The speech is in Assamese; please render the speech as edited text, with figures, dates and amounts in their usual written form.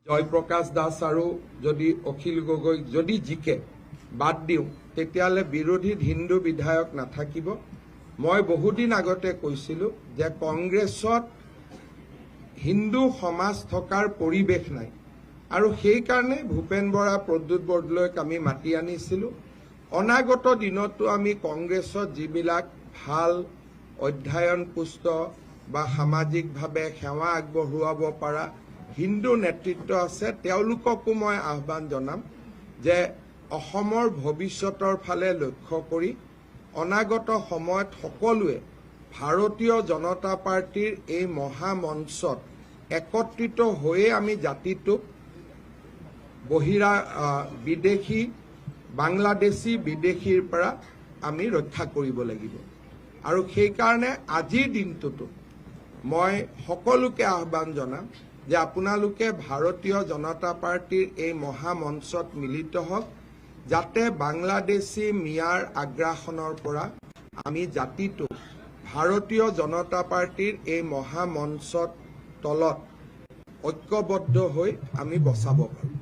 জয়প্ৰকাশ দাস আৰু যদি অখিল গগৈ যদি জিকে বাদ দিওঁ তেতিয়াহ'লে বিৰোধীত হিন্দু বিধায়ক নাথাকিব। মই বহুদিন আগতে কৈছিলোঁ যে কংগ্ৰেছত হিন্দু সমাজ থকাৰ পৰিৱেশ নাই আৰু সেইকাৰণে ভূপেন বৰা প্ৰদ্যুৎ বৰদলৈক আমি মাতি আনিছিলোঁ। অনাগত দিনতো আমি কংগ্ৰেছত যিবিলাক ভাল অধ্যয়ন পুষ্ট বা সামাজিকভাৱে সেৱা আগবঢ়োৱাব পৰা হিন্দু নেতৃত্ব আছে তেওঁলোককো মই আহ্বান জনাম যে অসমৰ ভৱিষ্যতৰ ফালে লক্ষ্য কৰি অনাগত সময়ত সকলোৱে ভাৰতীয় জনতা পাৰ্টিৰ এই মহামঞ্চত একত্ৰিত হৈয়ে আমি জাতিটোক বিদেশী বাংলাদেশী বিদেশীৰ পৰা আমি ৰক্ষা কৰিব লাগিব। আৰু সেইকাৰণে আজিৰ দিনটোতো মই সকলোকে আহ্বান জনাম যে আপোনালোকে ভাৰতীয় জনতা পাৰ্টিৰ এই মহামঞ্চত মিলিত হওক যাতে বাংলাদেশী মিয়াৰ আগ্ৰাসনৰ পৰা আমি জাতিটোক ভাৰতীয় জনতা পাৰ্টিৰ এই মহামঞ্চত তলত ঐক্যবদ্ধ হৈ আমি বচাব পাৰোঁ।